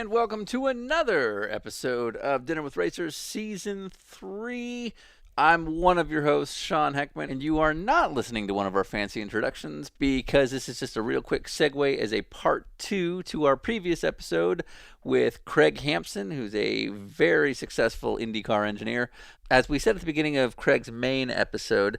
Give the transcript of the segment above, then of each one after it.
and welcome to another episode of Dinner with Racers Season 3. I'm one of your hosts, Sean Heckman, and you are not listening to one of our fancy introductions because this is just a real quick segue as a part 2 to our previous episode with Craig Hampson, who's a very successful IndyCar engineer. As we said at the beginning of Craig's main episode,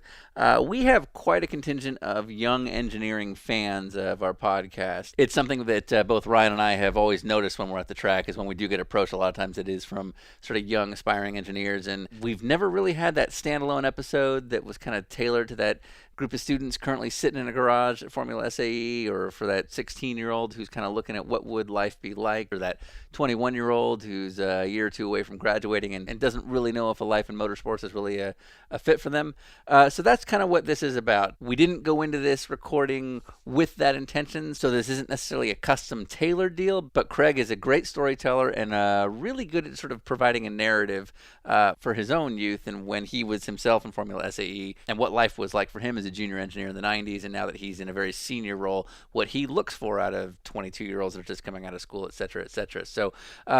we have quite a contingent of young engineering fans of our podcast. It's something that both Ryan and I have always noticed when we're at the track is when we do get approached, a lot of times it is from sort of young aspiring engineers. And we've never really had that standalone episode that was kind of tailored to that group of students currently sitting in a garage at Formula SAE, or for that 16-year-old who's kind of looking at what would life be like, or that 21-year-old who's a year or two away from graduating and doesn't really know if a life in motorsports is really a fit for them. So that's kind of what this is about. We didn't go into this recording with that intention, so this isn't necessarily a custom tailored deal, but Craig is a great storyteller and really good at sort of providing a narrative for his own youth and when he was himself in Formula SAE and what life was like for him as a junior engineer in the 90s, and now that he's in a very senior role, what he looks for out of 22-year-olds that are just coming out of school, et cetera, et cetera. So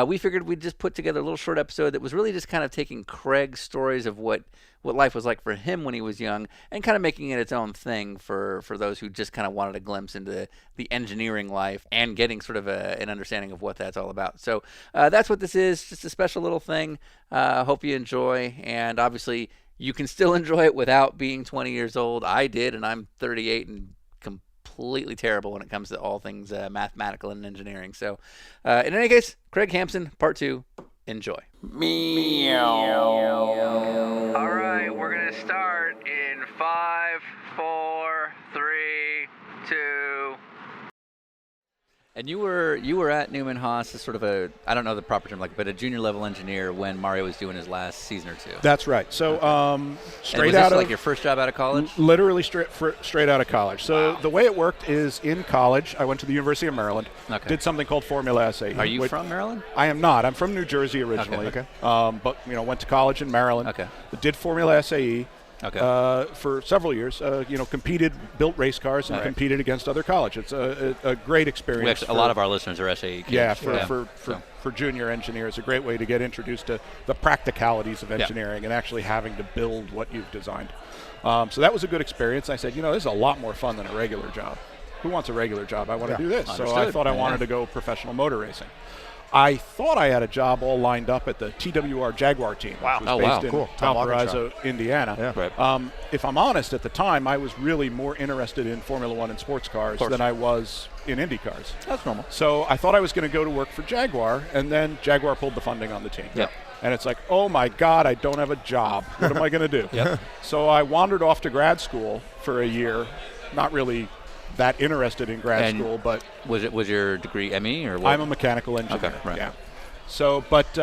we figured we'd just put together a little short episode that was really just kind of taking Craig's stories of what life was like for him when he was young and kind of making it its own thing for those who just kind of wanted a glimpse into the engineering life and getting sort of an understanding of what that's all about. So that's what this is, just a special little thing. Hope you enjoy, and obviously you can still enjoy it without being 20 years old. I did, and I'm 38 and completely terrible when it comes to all things mathematical and engineering. So in any case, Craig Hampson, part 2. Enjoy. Meow. All right, we're going to start in 5, 4, 3, 2. And you were at Newman Haas as sort of a, I don't know the proper term, but a junior level engineer when Mario was doing his last season or two. That's right. So straight out of, like your first job out of college? Literally straight out of college. So The way it worked is in college, I went to the University of Maryland, did something called Formula SAE. Are you from Maryland? I am not. I'm from New Jersey originally. Okay. But went to college in Maryland. Okay. Did Formula SAE. For several years, competed, built race cars, and competed against other colleges. It's a great experience. A lot of our listeners are SAE kids. Yeah, for junior engineers, a great way to get introduced to the practicalities of engineering and actually having to build what you've designed. So that was a good experience. I said, this is a lot more fun than a regular job. Who wants a regular job? I want to do this. Understood. So I thought I wanted to go professional motor racing. I thought I had a job all lined up at the TWR Jaguar team, which was based in Valparaiso, Indiana. Yeah. Right. If I'm honest, at the time, I was really more interested in Formula One and sports cars than I was in Indy cars. That's normal. So I thought I was going to go to work for Jaguar, and then Jaguar pulled the funding on the team. Yep. And it's like, oh my God, I don't have a job. What am I going to do? Yep. So I wandered off to grad school for a year, not really that interested in grad school, but was your degree ME or what? I'm a mechanical engineer. Okay, right. Yeah. So, but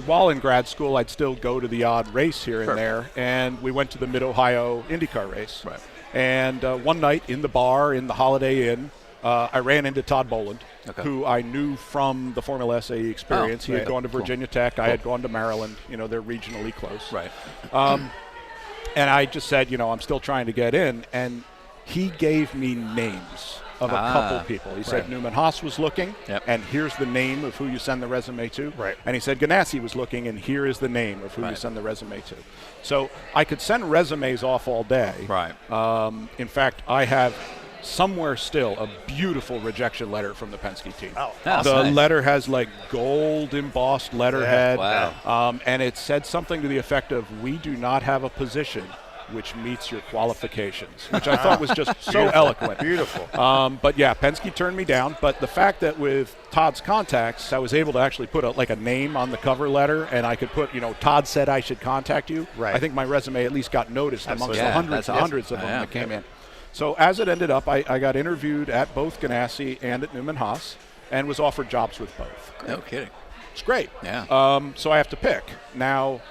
while in grad school, I'd still go to the odd race here and there, and we went to the Mid-Ohio IndyCar race. Right. And one night in the bar in the Holiday Inn, I ran into Todd Boland, who I knew from the Formula SAE experience. He had gone to Virginia Tech. I had gone to Maryland. They're regionally close. Right. And I just said, I'm still trying to get in, and he gave me names of a couple people. He said Newman Haas was looking, and here's the name of who you send the resume to. Right. And he said Ganassi was looking, and here is the name of who you send the resume to. So I could send resumes off all day. Right. In fact, I have somewhere still a beautiful rejection letter from the Penske team. Oh, the letter has gold embossed letterhead. Wow. And it said something to the effect of, "We do not have a position which meets your qualifications," which I thought was just so eloquent. Beautiful. But yeah, Penske turned me down. But the fact that with Todd's contacts, I was able to actually put a name on the cover letter, and I could put, Todd said I should contact you. Right. I think my resume at least got noticed amongst the hundreds of them that came in. So as it ended up, I got interviewed at both Ganassi and at Newman Haas, and was offered jobs with both. No kidding. It's great. Yeah. So I have to pick now.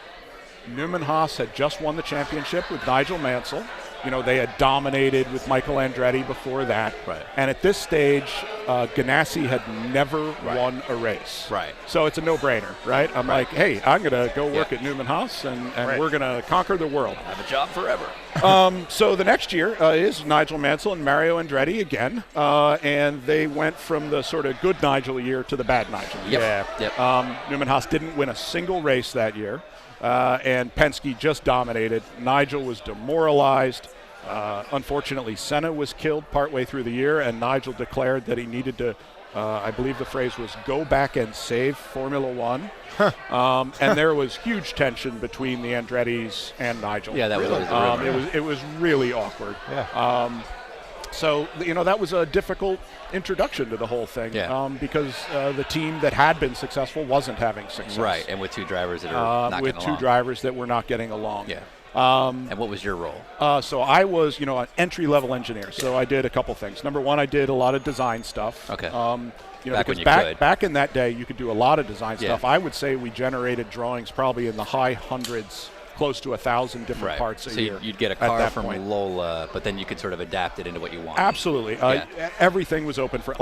Newman Haas had just won the championship with Nigel Mansell. They had dominated with Michael Andretti before that. Right. And at this stage, Ganassi had never won a race. Right. So it's a no-brainer, right? I'm like, hey, I'm going to go work at Newman Haas, and we're going to conquer the world. I have a job forever. So the next year is Nigel Mansell and Mario Andretti again, and they went from the sort of good Nigel year to the bad Nigel year. Yep. Newman Haas didn't win a single race that year, and Penske just dominated. Nigel was demoralized. Unfortunately, Senna was killed partway through the year, and Nigel declared that he needed to, I believe the phrase was, go back and save Formula One. And there was huge tension between the Andrettis and Nigel. Yeah, that was it was really awkward. Yeah. So, that was a difficult introduction to the whole thing because the team that had been successful wasn't having success. Right, and with two drivers that are not with getting two along. drivers that were not getting along. Yeah. And what was your role? So I was, an entry-level engineer. So I did a couple things. Number one, I did a lot of design stuff. Okay. Back when you could. Back in that day, you could do a lot of design stuff. I would say we generated drawings probably in the high hundreds, close to 1,000 different parts a year. So you'd get a car from Lola, but then you could sort of adapt it into what you want. Absolutely. Everything was open for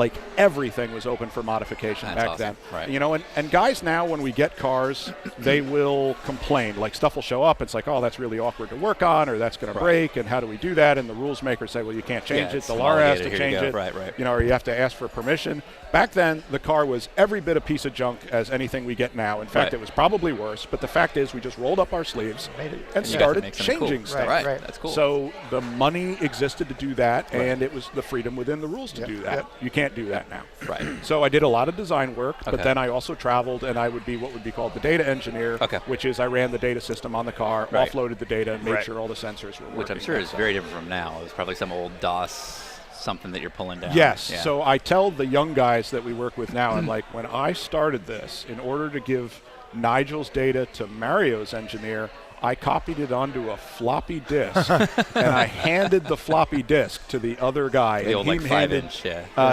modification back then. Right. And guys now, when we get cars, they will complain. Like, stuff will show up. It's like, oh, that's really awkward to work on, or that's going to break, and how do we do that? And the rules makers say, well, you can't change it. The LAR has to change it. Right. Or you have to ask for permission. Back then, the car was every bit a piece of junk as anything we get now. In fact, it was probably worse. But the fact is, we just rolled up our sleeves and started changing stuff. Right. That's cool. So the money existed to do that, and it was the freedom within the rules to do that. Yep. You can't do that now. Right. So I did a lot of design work, but then I also traveled, and I would be what would be called the data engineer, which is I ran the data system on the car, offloaded the data, and made sure all the sensors were working. Which I'm sure is very different from now. It was probably some old DOS something that you're pulling down. Yes. Yeah. So I tell the young guys that we work with now, I'm like, when I started this, in order to give Nigel's data to Mario's engineer, I copied it onto a floppy disk, and I handed the floppy disk to the other guy. The old, like, 5-inch,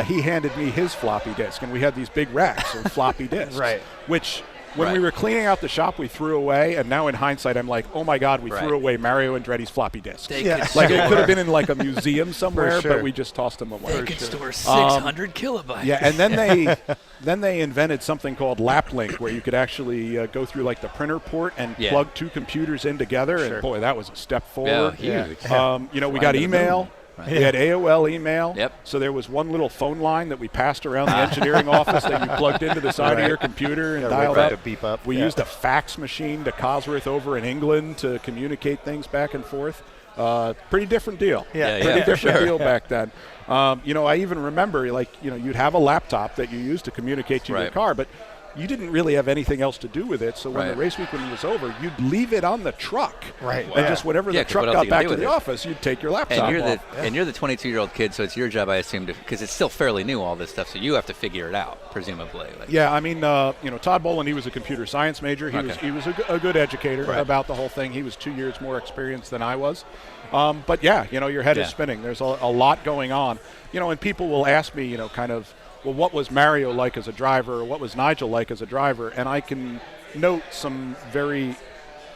he handed me his floppy disk, and we had these big racks of floppy disks, which when we were cleaning out the shop, we threw away, and now in hindsight, I'm like, oh my God, we threw away Mario Andretti's floppy disks. Like, it could have been in like a museum somewhere, but we just tossed them away. They could store 600 kilobytes. Yeah, and then they invented something called LapLink, where you could actually go through like the printer port and plug two computers in together, and boy, that was a step forward. Yeah, huge. We got email. We had AOL email. Yep. So there was one little phone line that we passed around the engineering office that you plugged into the side of your computer and dialed up. To beep up. We used a fax machine to Cosworth over in England to communicate things back and forth. Pretty different deal. Pretty different deal back then. I even remember, you'd have a laptop that you used to communicate to your car, but you didn't really have anything else to do with it. So when the race weekend was over, you'd leave it on the truck. Right. And just whenever the truck got back to the office, you'd take your laptop off. And you're the 22-year-old kid, so it's your job, I assume, because it's still fairly new, all this stuff, so you have to figure it out, presumably. Todd Boland, he was a computer science major. He was a good educator about the whole thing. He was 2 years more experienced than I was. Your head is spinning. There's a lot going on. And people will ask me, well, what was Mario like as a driver, or what was Nigel like as a driver? And I can note some very,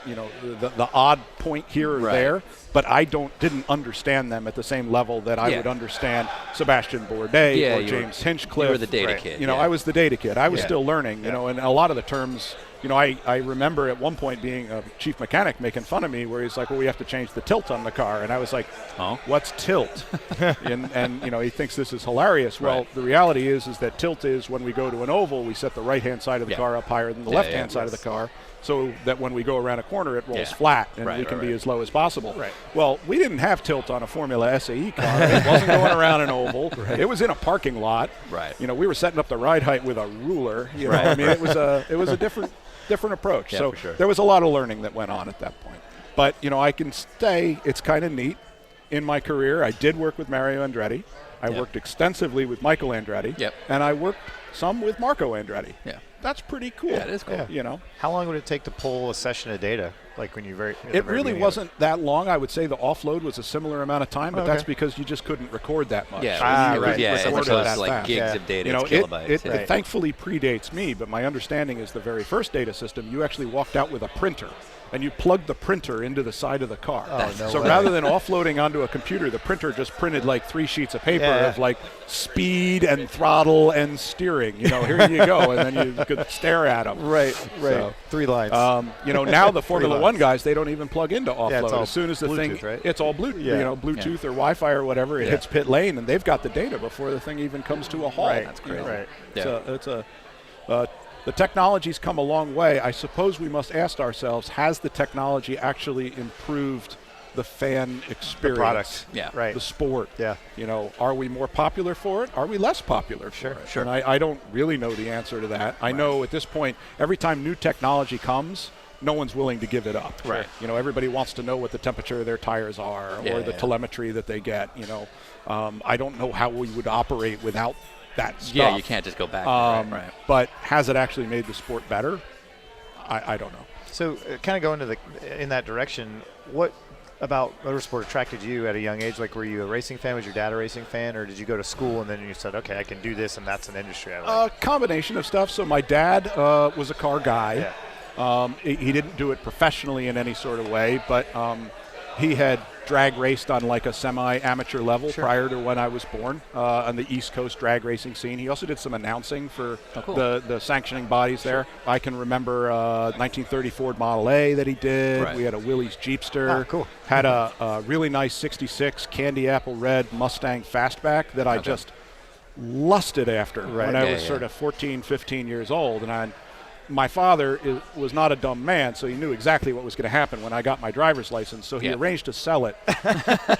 the odd point here or there, but I didn't understand them at the same level that I would understand Sebastian Bourdais or James Hinchcliffe. You were the data kid. I was the data kid. I was still learning, and a lot of the terms. I remember at one point being a chief mechanic making fun of me, where he's like, well, we have to change the tilt on the car. And I was like, what's tilt? and he thinks this is hilarious. Well, the reality is that tilt is when we go to an oval, we set the right-hand side of the car up higher than the left-hand side of the car, so that when we go around a corner, it rolls flat, and we can be as low as possible. Right. Well, we didn't have tilt on a Formula SAE car. It wasn't going around an oval. It was in a parking lot. Right. We were setting up the ride height with a ruler. I mean, it was a different approach. Yeah, so there was a lot of learning that went on at that point. But, I can say it's kind of neat. In my career, I did work with Mario Andretti. I worked extensively with Michael Andretti. Yep. And I worked some with Marco Andretti. Yeah. That's pretty cool. Yeah, it is cool. Yeah. You know, How long would it take to pull a session of data? Like when you it really wasn't that long. I would say the offload was a similar amount of time, but Okay. that's because you just couldn't record that much. Yeah, right. Yeah, With as the opposed word to that like fast. gigs Yeah. of data, You know, it's kilobytes. it Right. thankfully predates me, but my understanding is the very first data system, you actually walked out with a printer, and you plugged the printer into the side of the car. Oh, no so way. rather than offloading onto a computer, the printer just printed like 3 sheets of paper Yeah. of like speed and throttle and steering. You know, here you go, and then you could stare at them. Right. So, 3 lines. you know, now the Formula lines. 1 guys, they don't even plug into offload. it's all As soon as the Bluetooth, thing, right? it's all Bluetooth, Yeah. you know, Bluetooth or Wi-Fi or whatever. It Yeah. hits pit lane, and they've got the data before the thing even comes to a halt. Right. That's you know. crazy. Right. Yeah. The technology's come a long way. I suppose we must ask ourselves, has the technology actually improved the fan experience? product. Yeah. Right. The sport. Yeah. You know, are we more popular for it? Are we less popular for it? Sure. And I don't really know the answer to that. I know at this point, every time new technology comes, no one's willing to give it up. Right. You know, everybody wants to know what the temperature of their tires are or the telemetry that they get. You know, I don't know how we would operate without that stuff. Yeah, you can't just go back. Right. But has it actually made the sport better? I don't know. So kind of going in that direction, what about motorsport attracted you at a young age? Like, were you a racing fan? Was your dad a racing fan? Or did you go to school and then you said, okay, I can do this, and that's an industry I like? A combination of stuff. So my dad was a car guy. Yeah. He didn't do it professionally in any sort of way, but he had drag raced on like a semi-amateur level prior to when I was born on the East Coast drag racing scene. He also did some announcing for the sanctioning bodies there. I can remember 1930 Ford Model A that he did. Right. We had a Willys Jeepster. Ah, cool. Had a really nice 66 candy apple red Mustang Fastback that I just lusted after when I was sort of 14, 15 years old. And my father was not a dumb man, so he knew exactly what was going to happen when I got my driver's license. So he arranged to sell it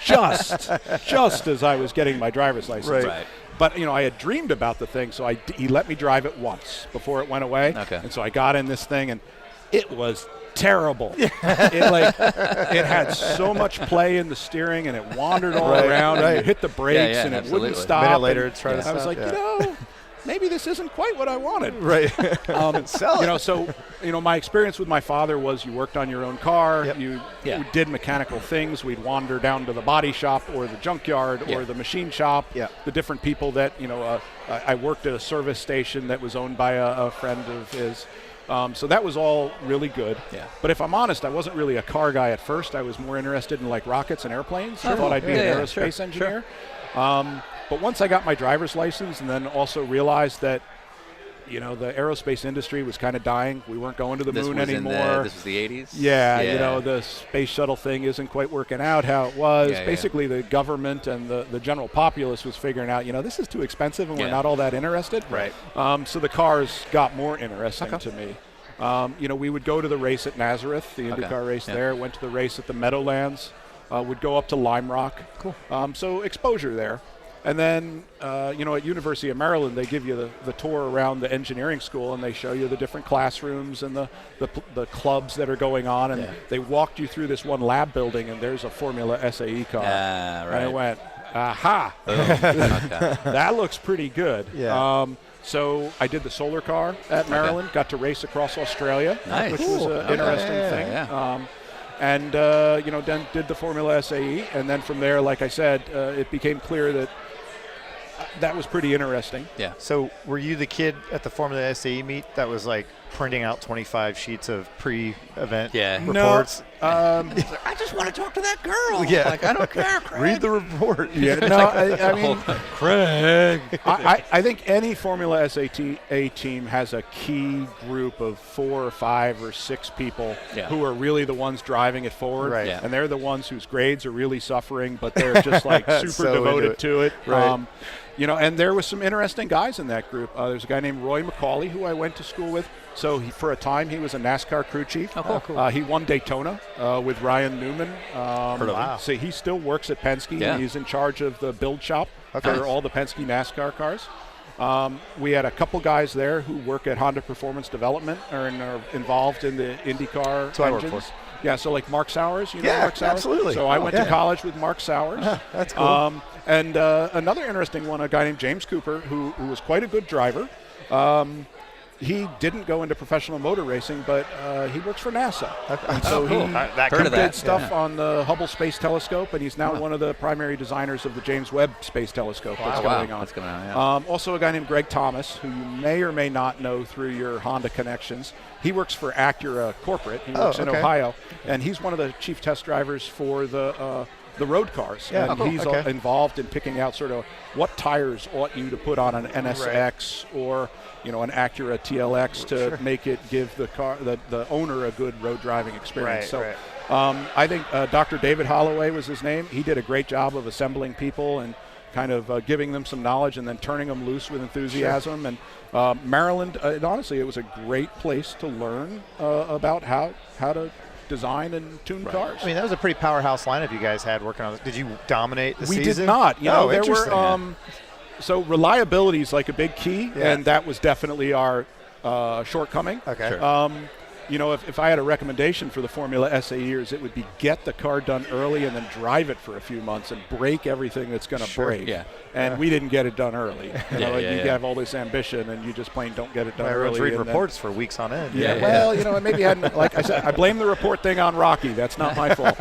just as I was getting my driver's license. Right. But, you know, I had dreamed about the thing, so he let me drive it once before it went away. Okay. And so I got in this thing, and it was terrible. It had so much play in the steering, and it wandered all around, and you hit the brakes, and it wouldn't stop. A minute later, and it's trying to I was stop. like, you know, maybe this isn't quite what I wanted. Right. Sell it. You know, so, you know, my experience with my father was you worked on your own car, you did mechanical things. We'd wander down to the body shop or the junkyard or the machine shop. The different people that, you know, I worked at a service station that was owned by a friend of his. So that was all really good. But if I'm honest, I wasn't really a car guy at first. I was more interested in like rockets and airplanes. I thought I'd be an aerospace engineer. But once I got my driver's license and then also realized that, you know, the aerospace industry was kind of dying. We weren't going to the moon anymore. This was the 80s? Yeah, you know, the space shuttle thing isn't quite working out how it was. Basically, the government and the general populace was figuring out, you know, this is too expensive and we're not all that interested. Right. So the cars got more interesting to me. You know, we would go to the race at Nazareth, the IndyCar race there, went to the race at the Meadowlands, would go up to Lime Rock. Cool. So exposure there. And then, you know, at University of Maryland, they give you the tour around the engineering school, and they show you the different classrooms and the clubs that are going on. And they walked you through this one lab building, and there's a Formula SAE car. And I went, aha, that looks pretty good. So I did the solar car at Maryland, got to race across Australia, which was an interesting thing. And, you know, then did the Formula SAE. And then from there, like I said, it became clear that that was pretty interesting. So were you the kid at the Formula SAE meet that was like printing out 25 sheets of pre-event reports? No, I just want to talk to that girl. Yeah. Like, I don't care, Craig. Read the report. I mean, Craig. I think any Formula SAE team has a key group of 4 or 5 or 6 people who are really the ones driving it forward. Right. And they're the ones whose grades are really suffering, but they're just like super So devoted to it. Right. You know, and there was some interesting guys in that group. There's a guy named Roy McCauley who I went to school with. So for a time, he was a NASCAR crew chief. Cool. He won Daytona with Ryan Newman. Wow. So he still works at Penske. And he's in charge of the build shop for all the Penske NASCAR cars. We had a couple guys there who work at Honda Performance Development and are involved in the IndyCar That's what engines. I work for. Yeah, so like Mark Sowers, you know Mark Sowers? Absolutely. So I went to college with Mark Sowers. That's cool. And another interesting one, a guy named James Cooper, who was quite a good driver. He didn't go into professional motor racing, but he works for NASA. And so he did stuff Yeah. on the Hubble Space Telescope, and he's now one of the primary designers of the James Webb Space Telescope that's going on. That's going on, yeah. Also a guy named Greg Thomas, who you may or may not know through your Honda connections. He works for Acura Corporate. He works in Ohio, and he's one of the chief test drivers for the road cars. Yeah. And he's involved in picking out sort of what tires ought you to put on an NSX or an Acura TLX to make it give the car, the owner, a good road driving experience. I think Dr. David Holloway was his name. He did a great job of assembling people and kind of giving them some knowledge and then turning them loose with enthusiasm. And Maryland, honestly, it was a great place to learn about how to design and tune cars. I mean, that was a pretty powerhouse lineup you guys had working on this. Did you dominate the season? We did not. There interesting. So reliability is like a big key, and that was definitely our shortcoming. Okay. Sure. If I had a recommendation for the Formula SAEers, it would be get the car done early and then drive it for a few months and break everything that's going to break. Yeah. And we didn't get it done early. You Yeah. have all this ambition and you just plain don't get it done Everyone's early. reading reports for weeks on end. Yeah. Well, and maybe hadn't, like I said, I blame the report thing on Rocky. That's not my fault.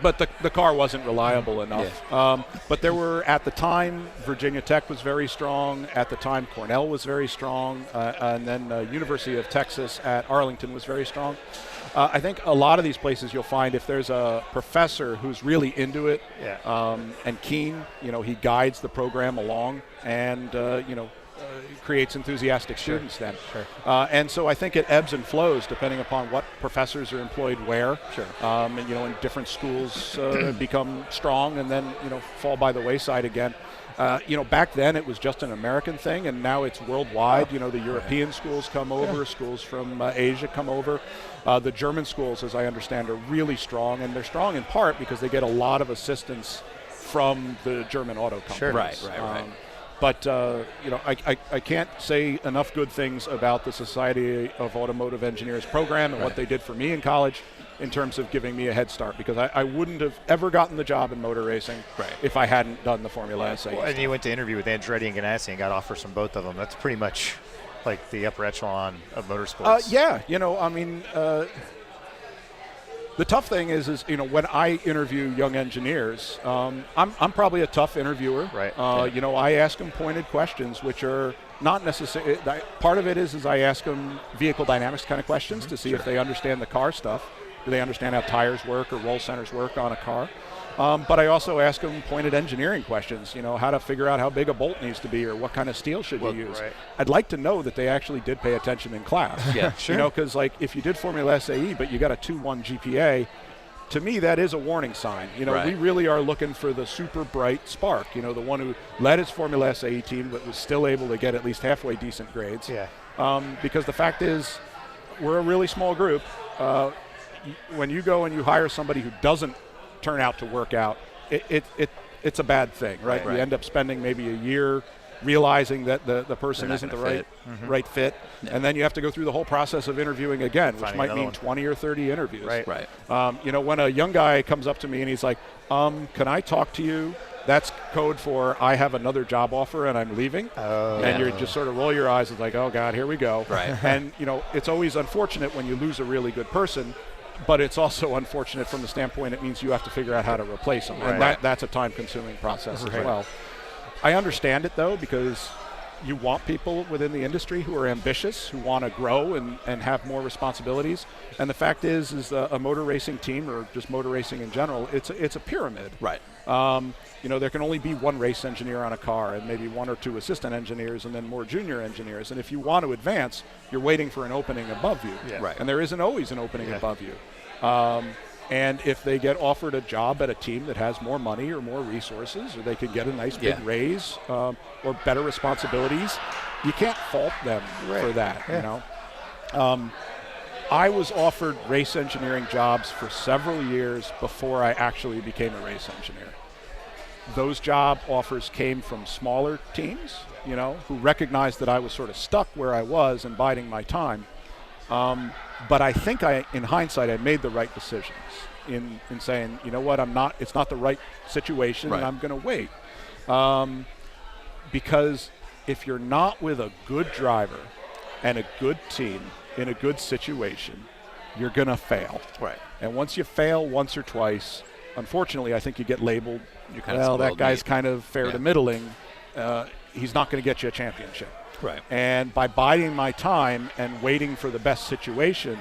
But the car wasn't reliable enough. Yeah. But there were, at the time, Virginia Tech was very strong. At the time, Cornell was very strong. And then University of Texas at Arlington was very strong. I think a lot of these places you'll find if there's a professor who's really into it and keen, he guides the program along and, creates enthusiastic students then. Sure. And so I think it ebbs and flows depending upon what professors are employed where. Sure. And, in different schools become strong and then, fall by the wayside again. Back then it was just an American thing, and now it's worldwide. The European schools come over, schools from Asia come over. The German schools, as I understand, are really strong, and they're strong in part because they get a lot of assistance from the German auto companies. Sure. Right. But, I can't say enough good things about the Society of Automotive Engineers program and what they did for me in college in terms of giving me a head start, because I wouldn't have ever gotten the job in motor racing if I hadn't done the Formula SAE. Well, and you went to interview with Andretti and Ganassi and got offers from both of them. That's pretty much like the upper echelon of motorsports. The tough thing is when I interview young engineers, I'm probably a tough interviewer. Right. I ask them pointed questions, which are not necessarily. Part of it is I ask them vehicle dynamics kind of questions to see if they understand the car stuff. Do they understand how tires work or roll centers work on a car? But I also ask them pointed engineering questions, how to figure out how big a bolt needs to be or what kind of steel should you use. Right. I'd like to know that they actually did pay attention in class. Yeah, sure. Because if you did Formula SAE but you got a 2.1 GPA, to me that is a warning sign. We really are looking for the super bright spark, the one who led his Formula SAE team but was still able to get at least halfway decent grades. Yeah. Because the fact is, we're a really small group. When you go and you hire somebody who doesn't turn out to work out, it's a bad thing, right? You end up spending maybe a year realizing that the person isn't the right fit, and then you have to go through the whole process of interviewing again, which might mean 20 or 30 interviews. Right. When a young guy comes up to me and he's like, can I talk to you? That's code for I have another job offer and I'm leaving. And you just sort of roll your eyes. It's like, oh God, here we go. Right. And it's always unfortunate when you lose a really good person, but it's also unfortunate from the standpoint it means you have to figure out how to replace them. And that's a time-consuming process as well. I understand it, though, because you want people within the industry who are ambitious, who want to grow and have more responsibilities. And the fact is a motor racing team, or just motor racing in general, it's a pyramid. Right. There can only be one race engineer on a car and maybe one or two assistant engineers and then more junior engineers. And if you want to advance, you're waiting for an opening above you. Yeah. Right. And there isn't always an opening above you. And if they get offered a job at a team that has more money or more resources, or they could get a nice big raise or better responsibilities, you can't fault them for that. I was offered race engineering jobs for several years before I actually became a race engineer. Those job offers came from smaller teams, who recognized that I was sort of stuck where I was and biding my time. But I think in hindsight, I made the right decisions in saying, you know what, it's not the right situation, and I'm going to wait. Because if you're not with a good driver and a good team in a good situation, you're going to fail. Right. And once you fail once or twice, unfortunately, I think you get labeled, You're kind of well, that spoiled guy's meat. kind of fair to middling. He's not going to get you a championship. Right. And by biding my time and waiting for the best situation,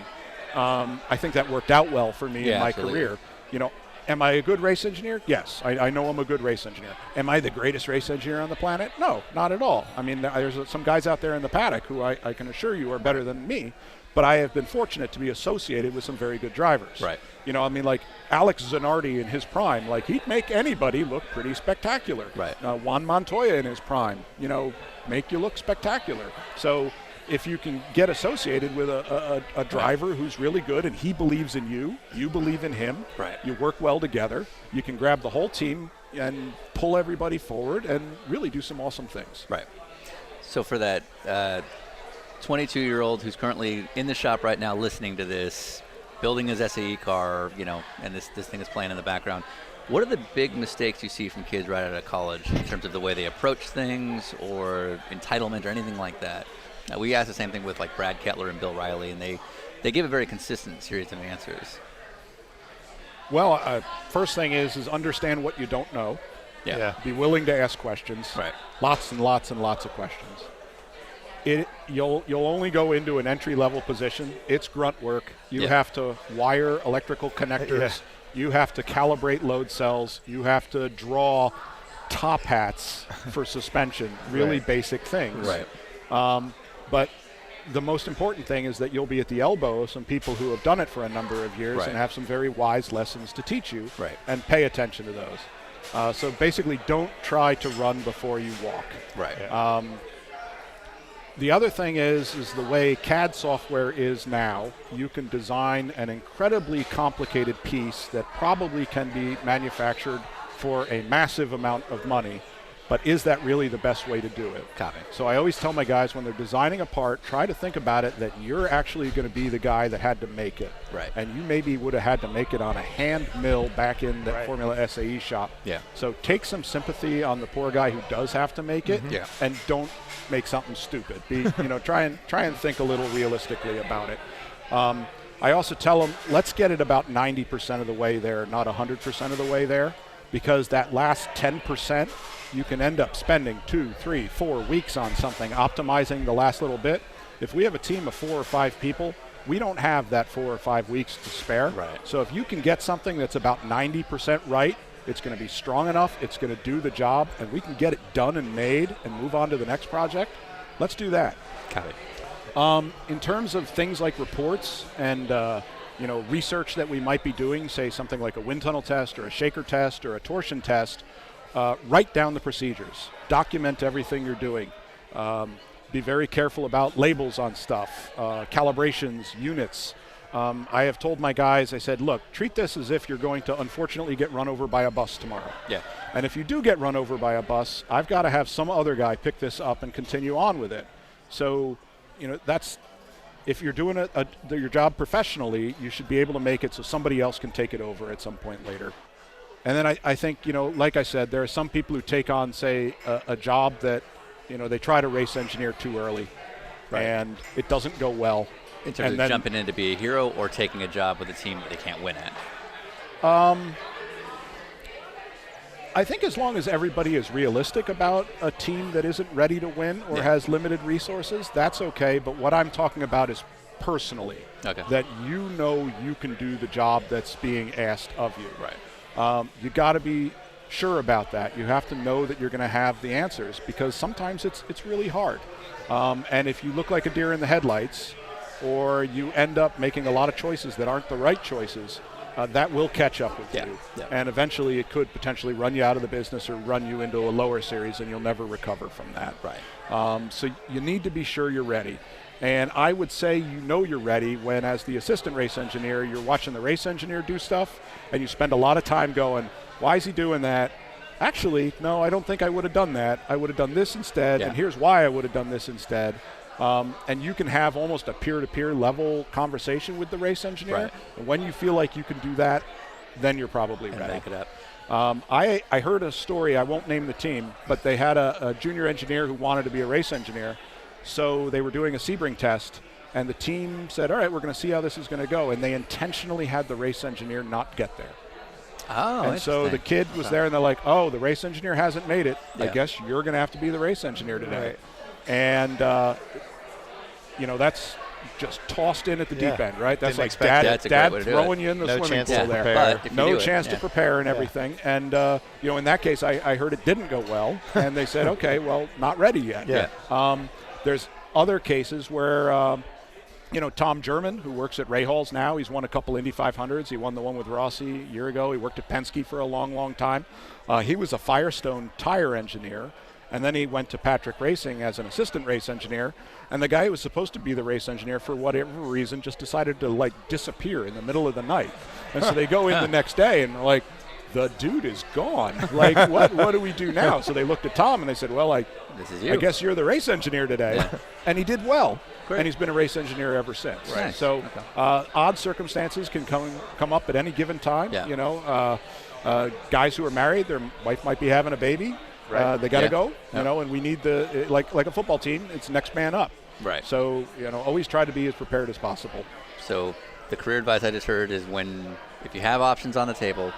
I think that worked out well for me in my absolutely. career. Am I a good race engineer? Yes, I know I'm a good race engineer. Am I the greatest race engineer on the planet? No, not at all. I mean, there's some guys out there in the paddock who I can assure you are better than me, but I have been fortunate to be associated with some very good drivers. Right. Like Alex Zanardi in his prime, he'd make anybody look pretty spectacular. Right. Juan Montoya in his prime, make you look spectacular. So if you can get associated with a driver who's really good and he believes in you, you believe in him, Right. you work well together, you can grab the whole team and pull everybody forward and really do some awesome things. Right. So for that 22-year-old who's currently in the shop right now listening to this, building his SAE car, and this thing is playing in the background, what are the big mistakes you see from kids right out of college in terms of the way they approach things or entitlement or anything like that? We asked the same thing with Brad Kettler and Bill Riley, and they give a very consistent series of answers. Well, first thing is understand what you don't know. Yeah. Be willing to ask questions. Right. Lots and lots and lots of questions. You'll only go into an entry-level position. It's grunt work. You have to wire electrical connectors. You have to calibrate load cells. You have to draw top hats for suspension. Really basic things. Right. But the most important thing is that you'll be at the elbow of some people who have done it for a number of years and have some very wise lessons to teach you. Right. And pay attention to those. So basically, don't try to run before you walk. Right. The other thing is the way CAD software is now, you can design an incredibly complicated piece that probably can be manufactured for a massive amount of money. But is that really the best way to do it? Copy. So I always tell my guys when they're designing a part, try to think about it that you're actually going to be the guy that had to make it. Right. And you maybe would have had to make it on a hand mill back in the Formula SAE shop. Yeah. So take some sympathy on the poor guy who does have to make it, Yeah. and don't make something stupid. Try and think a little realistically about it. I also tell them, let's get it about 90% of the way there, not 100% of the way there, because that last 10%, you can end up spending 2, 3, 4 weeks on something, optimizing the last little bit. If we have a team of 4 or 5 people, we don't have that 4 or 5 weeks to spare. Right. So if you can get something that's about 90% right, it's going to be strong enough, it's going to do the job, and we can get it done and made and move on to the next project, let's do that. Copy. In terms of things like reports and research that we might be doing, say something like a wind tunnel test or a shaker test or a torsion test, write down the procedures. Document everything you're doing. Be very careful about labels on stuff, calibrations, units. I have told my guys, I said, look, treat this as if you're going to unfortunately get run over by a bus tomorrow. Yeah. And if you do get run over by a bus, I've got to have some other guy pick this up and continue on with it. So, that's, if you're doing your job professionally, you should be able to make it so somebody else can take it over at some point later. And then I think, like I said, there are some people who take on, say, a job that, they try to race engineer too early, and it doesn't go well. In terms of jumping in to be a hero or taking a job with a team that they can't win at? I think as long as everybody is realistic about a team that isn't ready to win or has limited resources, that's okay. But what I'm talking about is personally, that you can do the job that's being asked of you. Right. You got to be sure about that. You have to know that you're going to have the answers, because sometimes it's really hard. And if you look like a deer in the headlights, or you end up making a lot of choices that aren't the right choices, that will catch up with you. Yeah. And eventually it could potentially run you out of the business or run you into a lower series, and you'll never recover from that. Right. So you need to be sure you're ready. And I would say you're ready when, as the assistant race engineer, you're watching the race engineer do stuff, and you spend a lot of time going, why is he doing that? Actually, no, I don't think I would have done that. I would have done this instead, and here's why I would have done this instead. And you can have almost a peer-to-peer level conversation with the race engineer. Right. And when you feel like you can do that, then you're probably ready. Back it up. I heard a story, I won't name the team, but they had a junior engineer who wanted to be a race engineer. So they were doing a Sebring test, and the team said, all right, we're going to see how this is going to go. And they intentionally had the race engineer not get there. Oh, and so the kid was there, and they're like, oh, the race engineer hasn't made it. Yeah. I guess you're going to have to be the race engineer today. Right. And, that's just tossed in at the deep end, right? That's Didn't like expect That's a dad great way to do throwing you in the No swimming chance pool to there. prepare. But if you No do chance it, to prepare and everything. And, in that case, I heard it didn't go well. And they said, okay, well, not ready yet. Yeah. There's other cases where, Tom German, who works at Rahals now, he's won a couple Indy 500s. He won the one with Rossi a year ago. He worked at Penske for a long, long time. He was a Firestone tire engineer. And then he went to Patrick Racing as an assistant race engineer. And the guy who was supposed to be the race engineer, for whatever reason, just decided to, disappear in the middle of the night. And so they go in the next day and they're like, the dude is gone. What do we do now? So they looked at Tom and they said, well, this is you. I guess you're the race engineer today. Yeah. And he did well. Great. And he's been a race engineer ever since. Right. So odd circumstances can come up at any given time. Yeah. Guys who are married, their wife might be having a baby. Right. They got to go, Yeah. and we need like a football team, it's next man up. Right. So, always try to be as prepared as possible. So the career advice I just heard is if you have options on the table,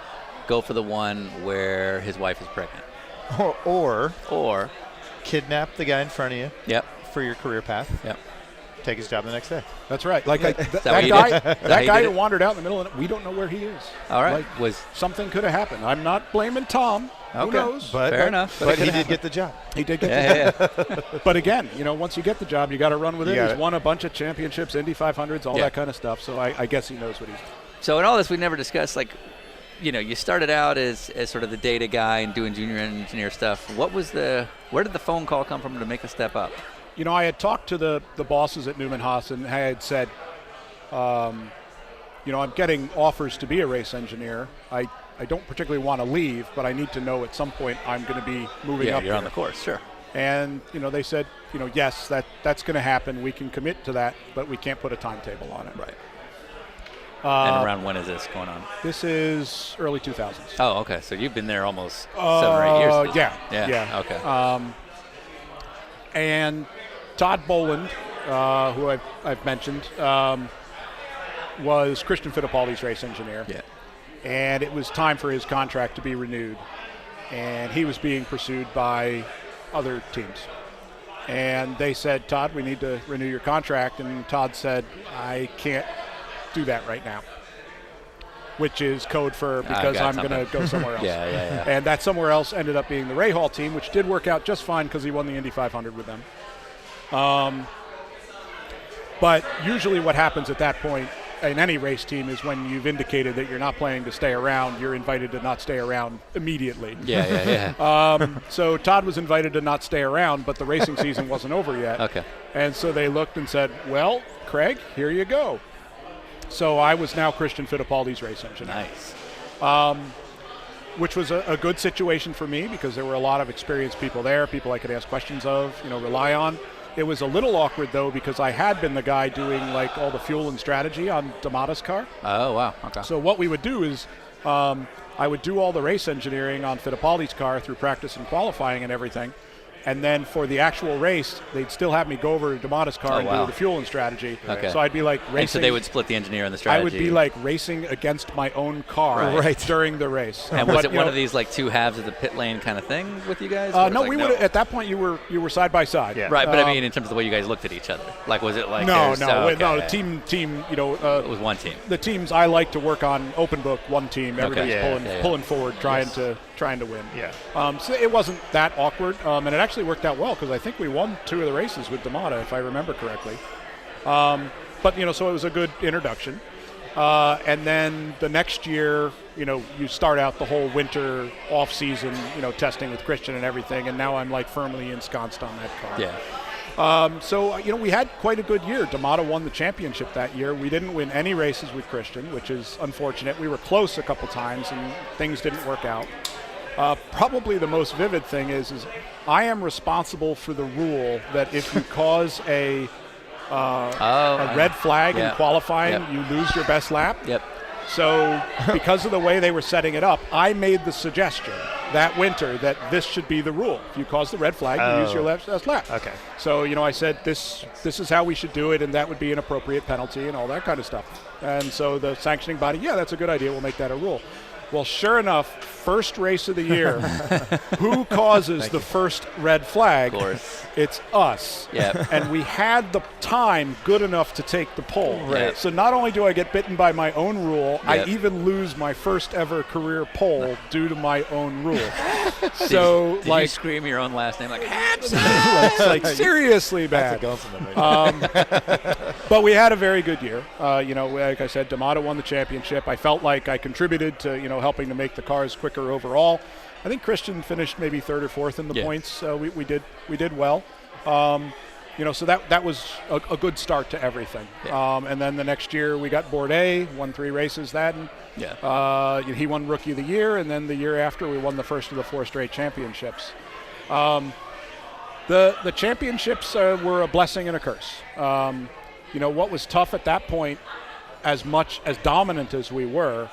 go for the one where his wife is pregnant. Or kidnap the guy in front of you Yep. for your career path. Yep. Take his job the next day. That's right. what That you guy, did? Is that how that you guy did who it? wandered out in the middle of it, we don't know where he is. All right. Something could have happened. I'm not blaming Tom. Who Okay. knows? Fair enough. But he did get the job. He did get the Yeah. But again, once you get the job, you got to run with You it. got He's it. won a bunch of championships, Indy 500s, all Yeah. that kind of stuff. So I guess he knows what he's doing. So in all this, we never discussed you started out as sort of the data guy and doing junior engineer stuff. Where did the phone call come from to make the step up? I had talked to the bosses at Newman Haas, and I had said, I'm getting offers to be a race engineer. I don't particularly want to leave, but I need to know at some point I'm going to be moving up you're here. on the course, sure. And, they said, yes, that's going to happen. We can commit to that, but we can't put a timetable on it. Right. And around when is this going on? This is early 2000s. Oh, okay. So you've been there almost 7 or 8 years. at this point. Yeah. Okay. And Todd Boland, who I've mentioned, was Christian Fittipaldi's race engineer. Yeah. And it was time for his contract to be renewed. And he was being pursued by other teams. And they said, Todd, we need to renew your contract. And Todd said, I can't do that right now, which is code for because I'm going to go somewhere else. Yeah. And that somewhere else ended up being the Rahal team, which did work out just fine because he won the Indy 500 with them. But usually what happens at that point in any race team is when you've indicated that you're not planning to stay around, you're invited to not stay around immediately. Yeah. So Todd was invited to not stay around, but the racing season wasn't over yet. Okay. And so they looked and said, well, Craig, here you go. So I was now Christian Fittipaldi's race engineer. Nice. Which was a good situation for me because there were a lot of experienced people there, people I could ask questions of, rely on. It was a little awkward, though, because I had been the guy doing, all the fuel and strategy on D'Amato's car. Oh, wow. Okay. So what we would do is I would do all the race engineering on Fittipaldi's car through practice and qualifying and everything. And then for the actual race, they'd still have me go over to D'Amato's car and do the fuel and strategy. Okay. So I'd be racing. And so they would split the engineer and the strategy. I would be racing against my own car during the race. And was it one of these two halves of the pit lane kind of thing with you guys? No, we would. At that point, you were side by side. Yeah. Right, but I mean, in terms of the way you guys looked at each other, was it like no, okay. Team. It was one team. The teams I like to work on open book, one team. Everybody's pulling forward, trying to win. Yeah. So it wasn't that awkward, and it actually worked out well because I think we won 2 of the races with D'Amato, if I remember correctly. But so it was a good introduction. And then the next year, you start out the whole winter off season, testing with Christian and everything, and now I'm firmly ensconced on that car. Yeah. So we had quite a good year. D'Amato won the championship that year. We didn't win any races with Christian, which is unfortunate. We were close a couple times, and things didn't work out. Probably the most vivid thing is I am responsible for the rule that if you cause a red flag in qualifying, you lose your best lap. Yep. So because of the way they were setting it up, I made the suggestion that winter that this should be the rule. If you cause the red flag, you use your left lap. Okay. So, I said this is how we should do it, and that would be an appropriate penalty and all that kind of stuff. And so the sanctioning body, that's a good idea. We'll make that a rule. Well, sure enough, first race of the year, who causes the first red flag? Of course. It's us. Yep. And we had the time good enough to take the pole. Right. So not only do I get bitten by my own rule, Yep. I even lose my first ever career pole due to my own rule. So, did you scream your own last name like Hampson? like seriously bad. That's a compliment. But we had a very good year. Like I said, D'Amato won the championship. I felt like I contributed to, helping to make the cars quicker overall. I think Christian finished maybe third or fourth in the points. We did well. So that was a good start to everything. Yeah. And then the next year we got Bourdais, won 3 races then. Yeah. He won Rookie of the Year, and then the year after we won the first of the 4 straight championships. The championships were a blessing and a curse. What was tough at that point, as much as dominant as we were,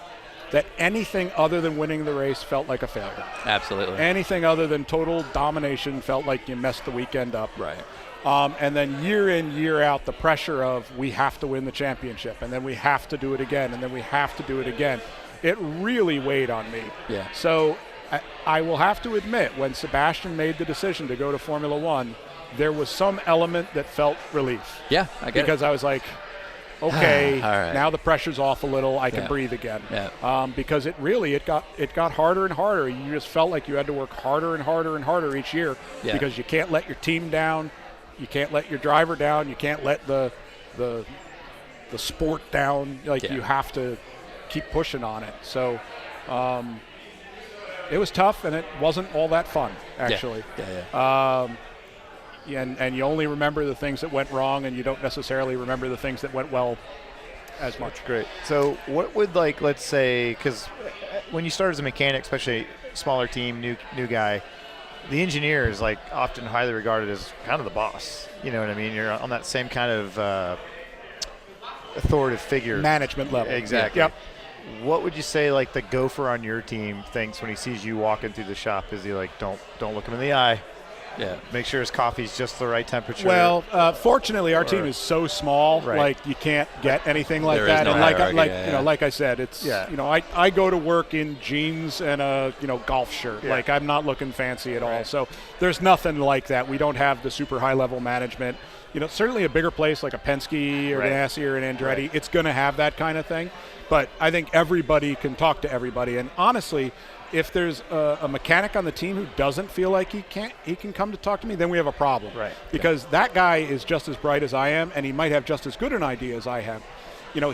that anything other than winning the race felt like a failure. Absolutely. Anything other than total domination felt like you messed the weekend up. Right. And then year in, year out, the pressure of we have to win the championship, and then we have to do it again, and then we have to do it again. It really weighed on me. Yeah. So I will have to admit, when Sebastian made the decision to go to Formula One, there was some element that felt relief. Yeah, I get it. Because I was like, okay, All right. now the pressure's off a little. I can breathe again. Yeah. Because it got harder and harder. You just felt like you had to work harder and harder and harder each year because you can't let your team down, you can't let your driver down, you can't let the sport down. You have to keep pushing on it. So it was tough, and it wasn't all that fun actually. And you only remember the things that went wrong, and you don't necessarily remember the things that went well as much. That's great. So what would, let's say, because when you start as a mechanic, especially smaller team, new guy, the engineer is often highly regarded as kind of the boss. You know what I mean? You're on that same kind of authoritative figure. Management level. Exactly. Yep. What would you say the gopher on your team thinks when he sees you walking through the shop? Is he don't look him in the eye? Yeah. Make sure his coffee's just the right temperature. Well, fortunately, our team is so small, you can't get anything like there that. Is no and like I said, it's I go to work in jeans and a golf shirt. Yeah. I'm not looking fancy at all. So there's nothing like that. We don't have the super high level management. Certainly a bigger place like a Penske or Ganassi or an Andretti, it's going to have that kind of thing. But I think everybody can talk to everybody. And honestly, if there's a mechanic on the team who doesn't feel like he can come to talk to me, then we have a problem. Right. Because that guy is just as bright as I am, and he might have just as good an idea as I have.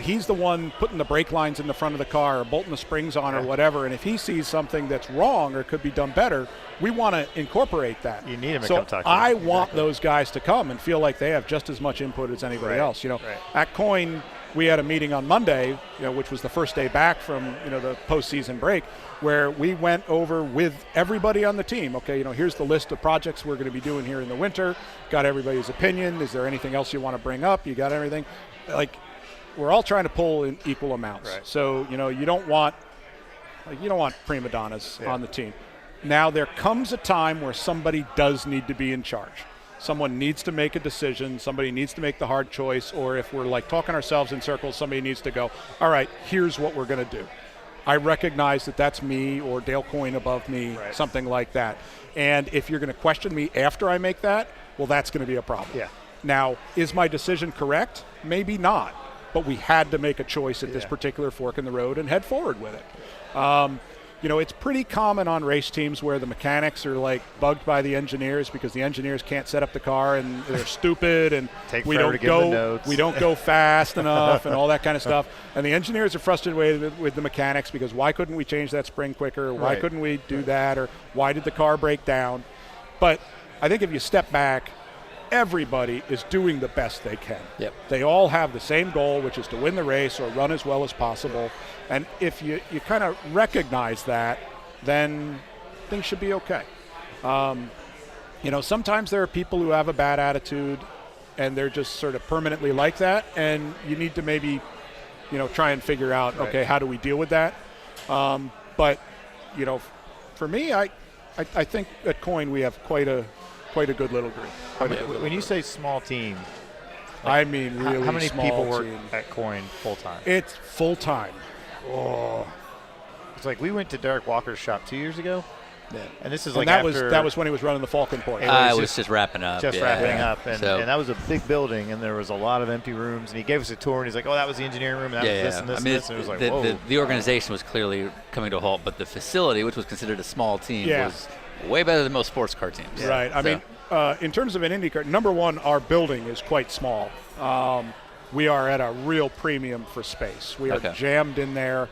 He's the one putting the brake lines in the front of the car or bolting the springs on or whatever, and if he sees something that's wrong or could be done better, we want to incorporate that. You need him to so come talk to I you. want those guys to come and feel like they have just as much input as anybody else. At Coyne, we had a meeting on Monday, which was the first day back from the postseason break, where we went over with everybody on the team. Okay, here's the list of projects we're going to be doing here in the winter. Got everybody's opinion. Is there anything else you want to bring up? You got everything. We're all trying to pull in equal amounts. Right. So you don't want prima donnas on the team. Now there comes a time where somebody does need to be in charge. Someone needs to make a decision. Somebody needs to make the hard choice. Or if we're talking ourselves in circles, somebody needs to go, all right, here's what we're going to do. I recognize that that's me or Dale Coyne above me, something like that. And if you're going to question me after I make that, well, that's going to be a problem. Yeah. Now, is my decision correct? Maybe not. But we had to make a choice at this particular fork in the road and head forward with it. It's pretty common on race teams where the mechanics are bugged by the engineers because the engineers can't set up the car and they're stupid and we don't go fast enough and all that kind of stuff. And the engineers are frustrated with the mechanics because why couldn't we change that spring quicker? Why couldn't we do that? Or why did the car break down? But I think if you step back, everybody is doing the best they can. Yep. They all have the same goal, which is to win the race or run as well as possible. And if you kind of recognize that, then things should be okay. Sometimes there are people who have a bad attitude and they're just sort of permanently like that, and you need to maybe try and figure out, okay, how do we deal with that? But, for me, I think at Coin we have quite a good little group. When you say small team, I mean really how many small people work team. at Coin full time? It's full time. Oh. It's like we went to Derek Walker's shop 2 years ago. Yeah. And this is and like that after was when he was running the Falcon Point. I was just wrapping up. Just wrapping up, and that was a big building, and there was a lot of empty rooms. And he gave us a tour, and he's like, "Oh, that was the engineering room, and that was this and this and this." And it was like, whoa. The organization was clearly coming to a halt, but the facility, which was considered a small team, was way better than most sports car teams. Yeah. Right. I mean, in terms of an IndyCar, number one, our building is quite small. We are at a real premium for space. We are jammed in there.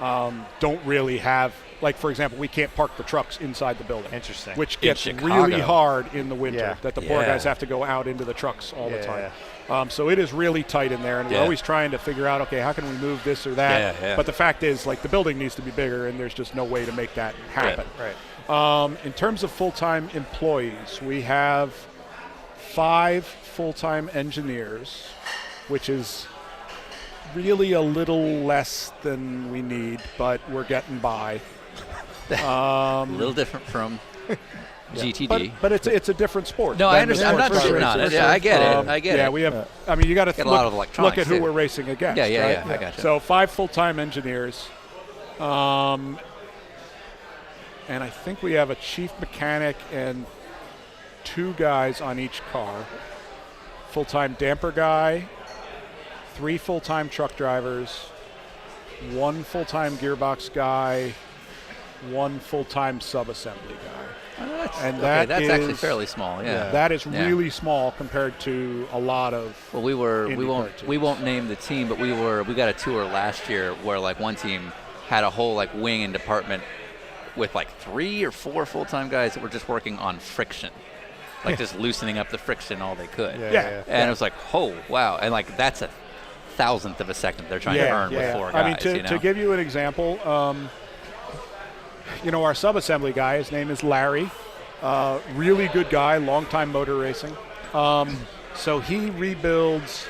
Don't really have. Like, for example, we can't park the trucks inside the building. Interesting. Which gets really hard in the winter, that the poor guys have to go out into the trucks all the time. So it is really tight in there, and we're always trying to figure out, okay, how can we move this or that? But the fact is, like, the building needs to be bigger, and there's just no way to make that happen. Right. In terms of full-time employees, we have 5 full-time engineers, which is really a little less than we need, but we're getting by. A little different from GTD, but it's a different sport. No, I understand. I'm not shitting on it. Yeah, I get it. I get it. Yeah, we have. I mean, you got to look at who we're racing against. Yeah. I got you. So 5 full-time engineers, and I think we have a chief mechanic and 2 guys on each car. Full-time damper guy, 3 full-time truck drivers, 1 full-time gearbox guy, 1 full-time sub-assembly guy. That's actually fairly small. Yeah, that is really small compared to a lot of. Well, we won't name the team, but we got a tour last year where like one team had a whole like wing and department with like 3 or 4 full-time guys that were just working on friction, like just loosening up the friction all they could. And it was like, oh wow, and like that's a 1,000th of a second they're trying to earn with 4 guys. I mean, to give you an example, our sub-assembly guy, his name is Larry, really good guy, long-time motor racing. So he rebuilds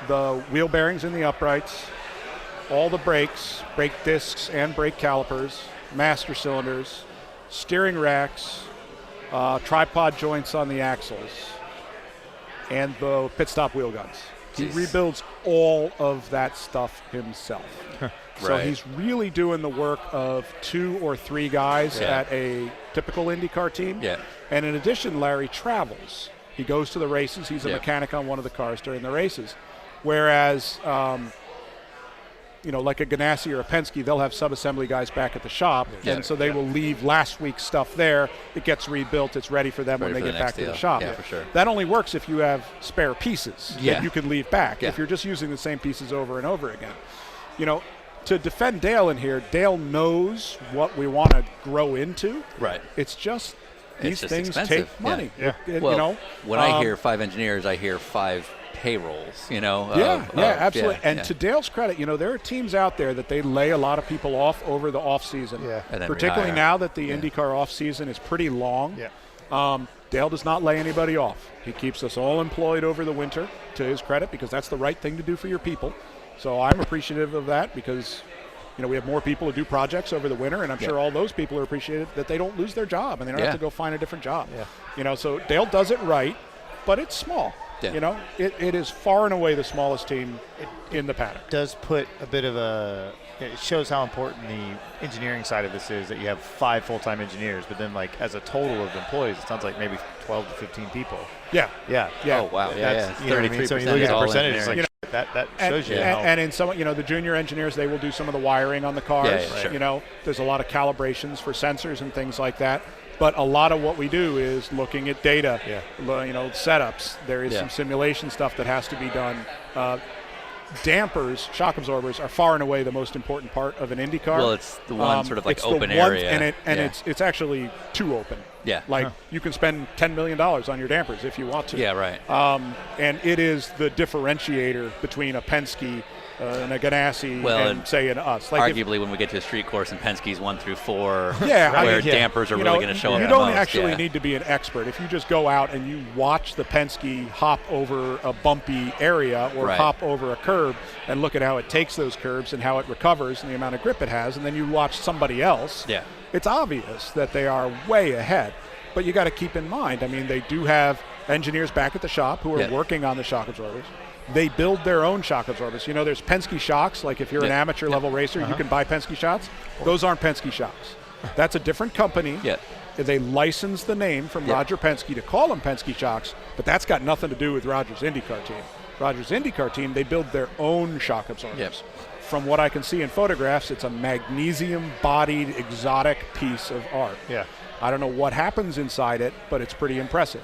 the wheel bearings in the uprights, all the brakes, brake discs and brake calipers, master cylinders, steering racks, tripod joints on the axles, and the pit stop wheel guns. He rebuilds all of that stuff himself. So he's really doing the work of 2 or 3 guys at a typical IndyCar team. And in addition, Larry travels. He goes to the races. He's a mechanic on one of the cars during the races. Whereas, like a Ganassi or a Penske, they'll have sub-assembly guys back at the shop. And so they will leave last week's stuff there. It gets rebuilt. It's ready for them when they get back to the shop. Yeah, for sure. That only works if you have spare pieces that you can leave back. If you're just using the same pieces over and over again. To defend Dale in here, Dale knows what we want to grow into. Right. It's just It's these just things expensive. take money. When I hear 5 engineers, I hear 5 payrolls. Absolutely. And to Dale's credit, there are teams out there that they lay a lot of people off over the off season. Particularly now that the IndyCar off season is pretty long. Dale does not lay anybody off. He keeps us all employed over the winter, to his credit, because that's the right thing to do for your people. So I'm appreciative of that because, we have more people who do projects over the winter, and I'm sure all those people are appreciative that they don't lose their job and they don't have to go find a different job. So Dale does it right, but it's small. It is far and away the smallest team in the paddock. It does put a bit of it shows how important the engineering side of this is, that you have 5 full-time engineers, but then like as a total of employees, it sounds like maybe 12 to 15 people. Yeah. Oh, wow. That's 33%. So you look at the percentage, like, that shows you how. And in some, the junior engineers, they will do some of the wiring on the cars. Sure. There's a lot of calibrations for sensors and things like that. But a lot of what we do is looking at data, setups. There is some simulation stuff that has to be done. Dampers, shock absorbers, are far and away the most important part of an Indy car. Well, it's the one sort of like open area. And it's actually too open. You can spend $10 million on your dampers if you want to. Yeah, right. And it is the differentiator between a Penske, a Ganassi Well, and say an us. Like arguably, when we get to a street course in Penske's 1 through 4, Yeah, where I mean, dampers are really going to show up You the don't most, actually need to be an expert. If you just go out and you watch the Penske hop over a bumpy area or Right. hop over a curb and look at how it takes those curbs and how it recovers and the amount of grip it has, and then you watch somebody else, Yeah. it's obvious that they are way ahead. But you got to keep in mind, I mean, they do have engineers back at the shop who are Yeah. working on the shock absorbers. They build their own shock absorbers. You know, there's Penske shocks. Like if you're an Yeah. amateur level racer, you can buy Penske shocks. Those aren't Penske shocks. That's a different company. Yeah. They license the name from Yeah. Roger Penske to call them Penske shocks, but that's got nothing to do with Roger's IndyCar team. Roger's IndyCar team, they build their own shock absorbers. Yep. From what I can see in photographs, it's a magnesium-bodied exotic piece of art. Yeah. I don't know what happens inside it, but it's pretty impressive.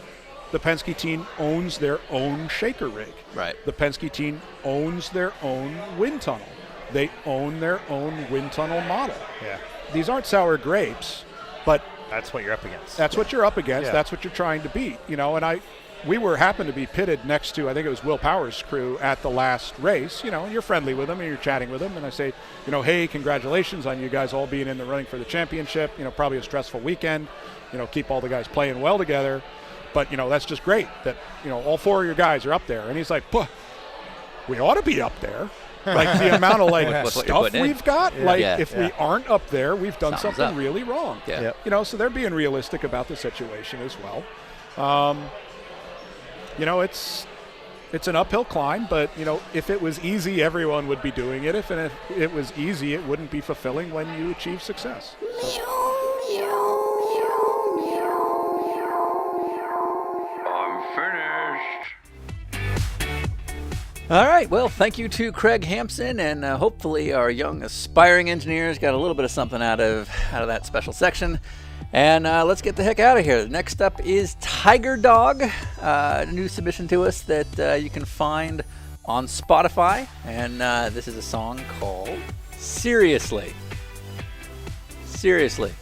The Penske team owns their own shaker rig. Right. The Penske team owns their own wind tunnel. They own their own wind tunnel model. Yeah. These aren't sour grapes, but That's what you're up against. that's what you're up against. Yeah. That's what you're trying to beat. You know, and we happened to be pitted next to, I think it was Will Power's crew at the last race. You know, and you're friendly with them and you're chatting with them, and I say, you know, hey, congratulations on you guys all being in the running for the championship. You know, probably a stressful weekend. You know, keep all the guys playing well together. But, you know, that's just great that, you know, all 4 of your guys are up there. And he's like, we ought to be up there. Like the amount of like With what you're stuff putting in. we've got. Yeah. Like Yeah. if we aren't up there, we've done Something's something up. really wrong. Yeah. Yep. You know, so they're being realistic about the situation as well. You know, it's an uphill climb, but, you know, if it was easy, everyone would be doing it. If it was easy, it wouldn't be fulfilling when you achieve success. I'm finished. All right. Well, thank you to Craig Hampson, and hopefully our young aspiring engineers got a little bit of something out of that special section. And let's get the heck out of here. Next up is Tiger Dog, a new submission to us that you can find on Spotify, and this is a song called "Seriously." Seriously.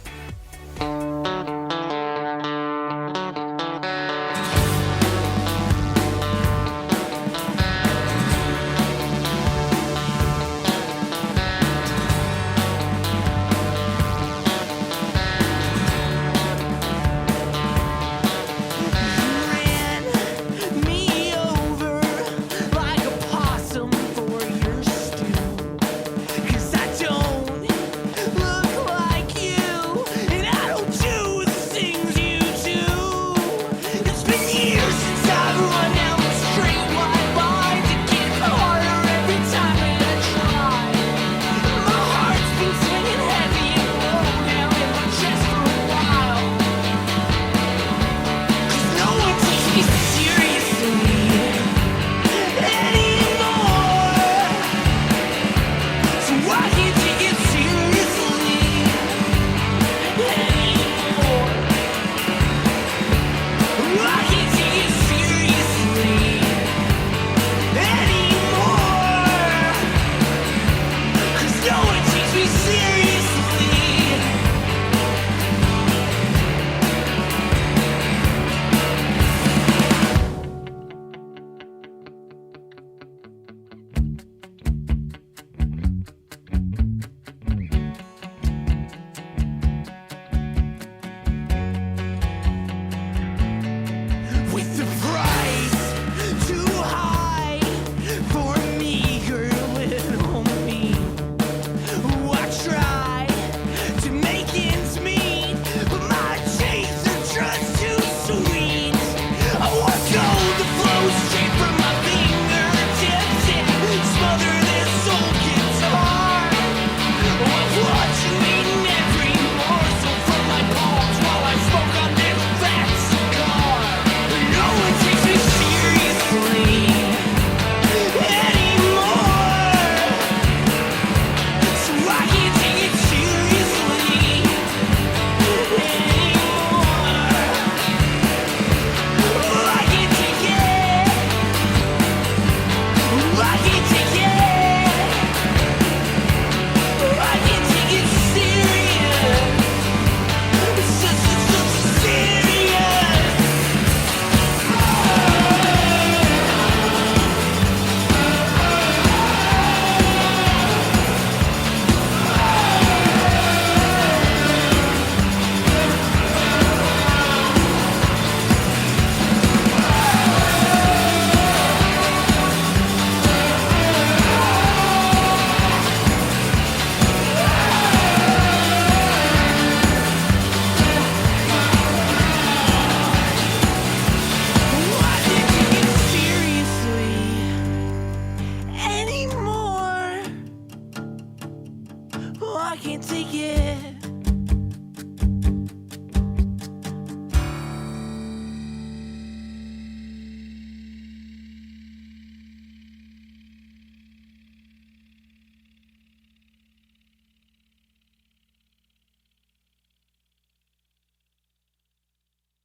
Ran me over like a possum for your stew. 'Cause I don't look like you. Oh, I can't take it.